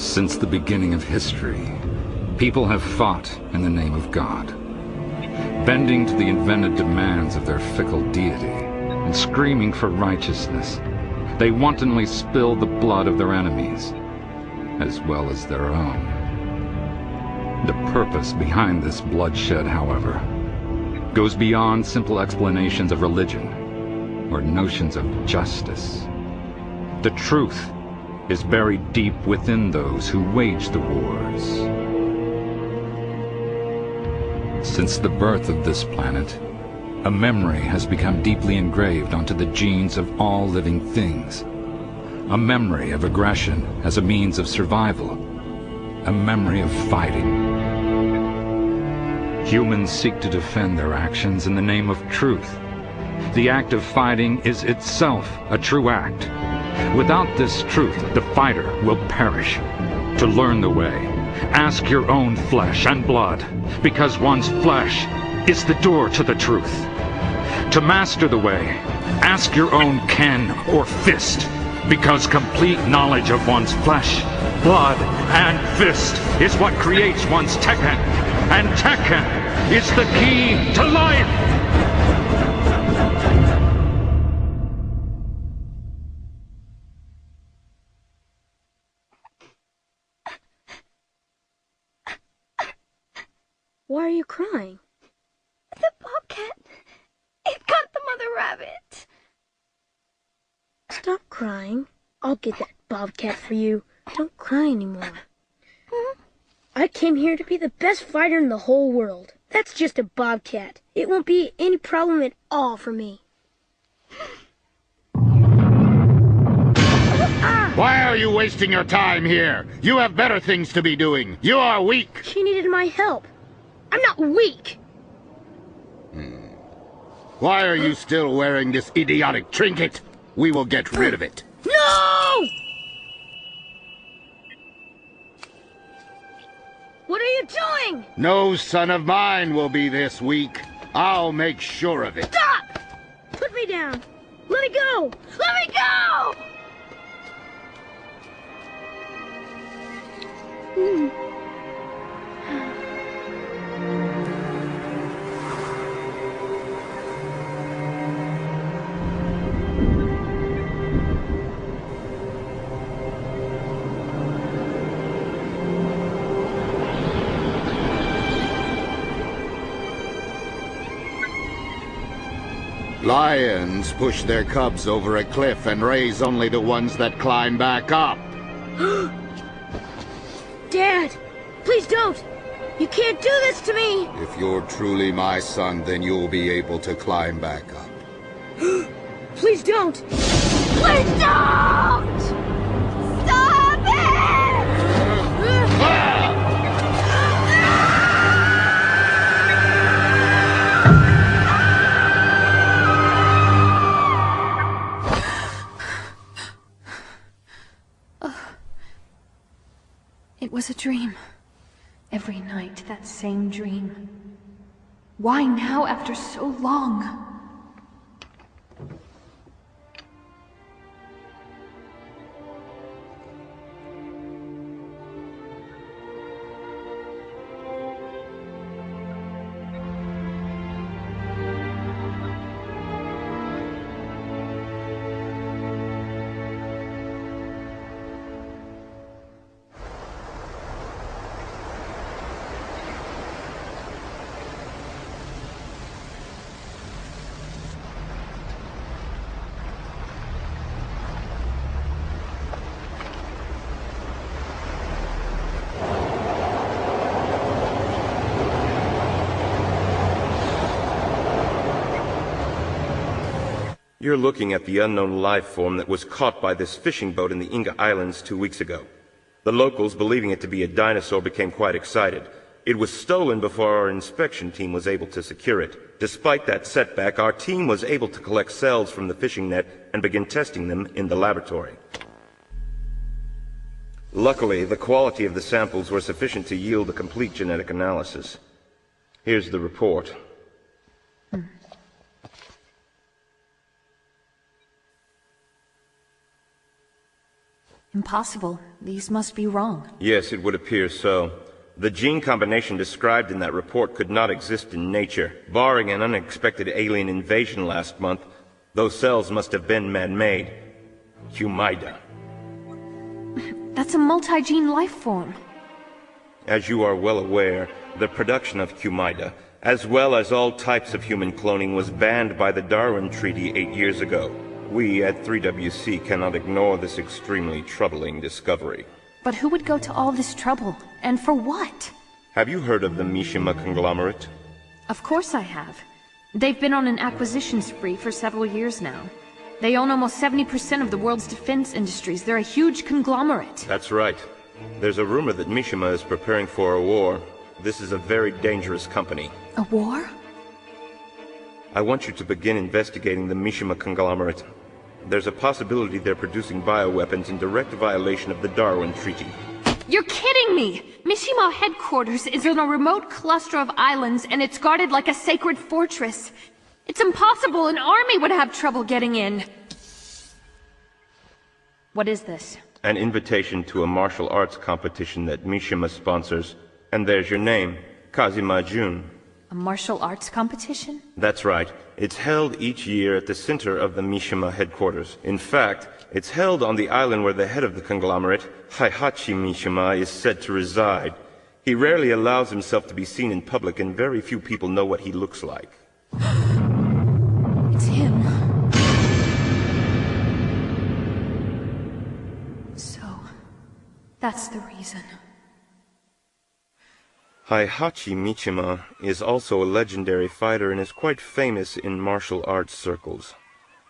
Since the beginning of history, people have fought in the name of God, bending to the invented demands of their fickle deity and screaming for righteousness. They wantonly spill the blood of their enemies, as well as their own. The purpose behind this bloodshed, however, goes beyond simple explanations of religion or notions of justice. The truth is buried deep within those who wage the wars. Since the birth of this planet, a memory has become deeply engraved onto the genes of all living things. A memory of aggression as a means of survival. A memory of fighting. Humans seek to defend their actions in the name of truth. The act of fighting is itself a true act. Without this truth, the fighter will perish. To learn the way, ask your own flesh and blood, because one's flesh is the door to the truth. To master the way, ask your own ken or fist, because complete knowledge of one's flesh, blood, and fist is what creates one's Tekken, and Tekken is the key to life! Why are you crying? The bobcat. It got the mother rabbit. Stop crying. I'll get that bobcat for you. Don't cry anymore. I came here to be the best fighter in the whole world. That's just a bobcat. It won't be any problem at all for me. Why are you wasting your time here? You have better things to be doing. You are weak. She needed my help. I'm not weak. Why are you still wearing this idiotic trinket? We will get rid of it. No! What are you doing? No son of mine will be this weak. I'll make sure of it. Stop! Put me down. Let me go. Let me go! Lions push their cubs over a cliff and raise only the ones that climb back up. Dad, please don't. You can't do this to me. If you're truly my son, then you'll be able to climb back up. Please don't. Please don't! Stop it! It was a dream. Every night, that same dream. Why now, after so long? You're looking at the unknown life form that was caught by this fishing boat in the Inga Islands 2 weeks ago. The locals, believing it to be a dinosaur, became quite excited. It was stolen before our inspection team was able to secure it. Despite that setback, our team was able to collect cells from the fishing net and begin testing them in the laboratory. Luckily, the quality of the samples were sufficient to yield a complete genetic analysis. Here's the report. Impossible. These must be wrong. Yes, it would appear so. The gene combination described in that report could not exist in nature. Barring an unexpected alien invasion last month, those cells must have been man-made. Humida. That's a multi-gene life form. As you are well aware, the production of Humida, as well as all types of human cloning, was banned by the Darwin Treaty 8 years ago. We at 3WC cannot ignore this extremely troubling discovery. But who would go to all this trouble? And for what? Have you heard of the Mishima conglomerate? Of course I have. They've been on an acquisition spree for several years now. They own almost 70% of the world's defense industries. They're a huge conglomerate. That's right. There's a rumor that Mishima is preparing for a war. This is a very dangerous company. A war? I want you to begin investigating the Mishima conglomerate. There's a possibility they're producing bioweapons in direct violation of the Darwin Treaty. You're kidding me! Mishima headquarters is in a remote cluster of islands, and it's guarded like a sacred fortress. It's impossible. An army would have trouble getting in. What is this? An invitation to a martial arts competition that Mishima sponsors. And there's your name, Kazuma Jun. A martial arts competition? That's right. It's held each year at the center of the Mishima headquarters. In fact, it's held on the island where the head of the conglomerate, Heihachi Mishima, is said to reside. He rarely allows himself to be seen in public, and very few people know what he looks like. It's him. So, that's the reason. Heihachi Mishima is also a legendary fighter and is quite famous in martial arts circles.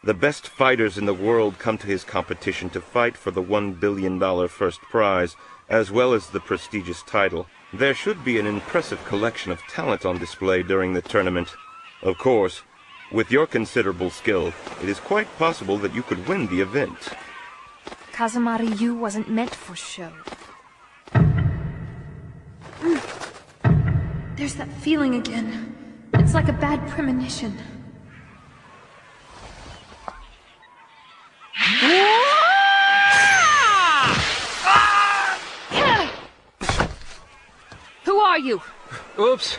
The best fighters in the world come to his competition to fight for the $1 billion first prize, as well as the prestigious title. There should be an impressive collection of talent on display during the tournament. Of course, with your considerable skill, it is quite possible that you could win the event. Kazuma Ryu wasn't meant for show. There's that feeling again. It's like a bad premonition. Who are you? Oops.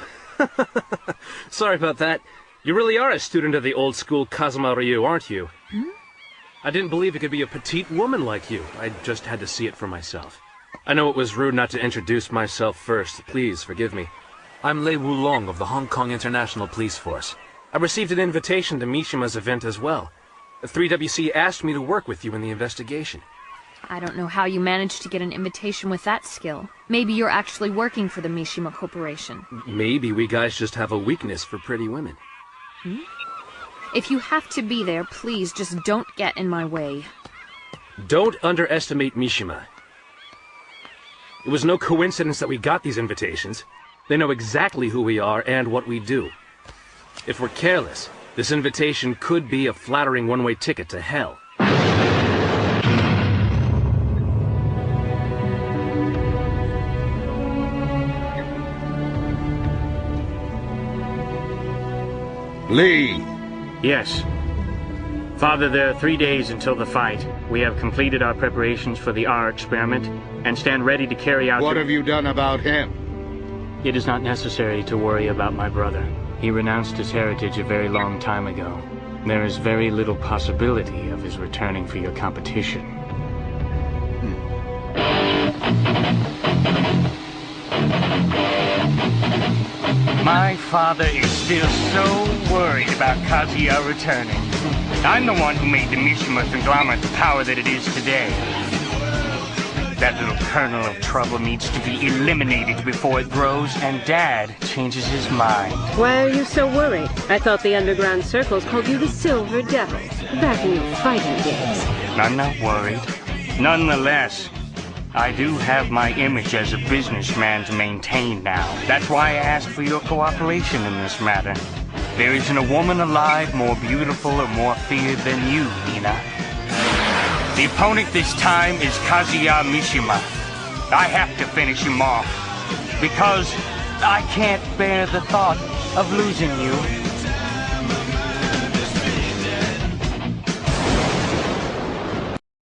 Sorry about that. You really are a student of the old school Kazuma Ryu, aren't you? Hmm? I didn't believe it could be a petite woman like you. I just had to see it for myself. I know it was rude not to introduce myself first. Please forgive me. I'm Lei Wulong of the Hong Kong International Police Force. I received an invitation to Mishima's event as well. The 3WC asked me to work with you in the investigation. I don't know how you managed to get an invitation with that skill. Maybe you're actually working for the Mishima Corporation. Maybe we guys just have a weakness for pretty women. Hmm? If you have to be there, please just don't get in my way. Don't underestimate Mishima. It was no coincidence that we got these invitations. They know exactly who we are and what we do. If we're careless, this invitation could be a flattering one-way ticket to hell. Lee! Yes. Father, there are 3 days until the fight. We have completed our preparations for the R experiment and stand ready to carry out What have you done about him? It is not necessary to worry about my brother. He renounced his heritage a very long time ago. There is very little possibility of his returning for your competition. My father is still so worried about Kazuya returning. I'm the one who made the Mishima conglomerate the power that it is today. That little kernel of trouble needs to be eliminated before it grows and Dad changes his mind. Why are you so worried? I thought the underground circles called you the Silver Devil, back in your fighting days. I'm not worried. Nonetheless, I do have my image as a businessman to maintain now. That's why I asked for your cooperation in this matter. There isn't a woman alive more beautiful or more feared than you, Nina. The opponent this time is Kazuya Mishima. I have to finish him off, because I can't bear the thought of losing you.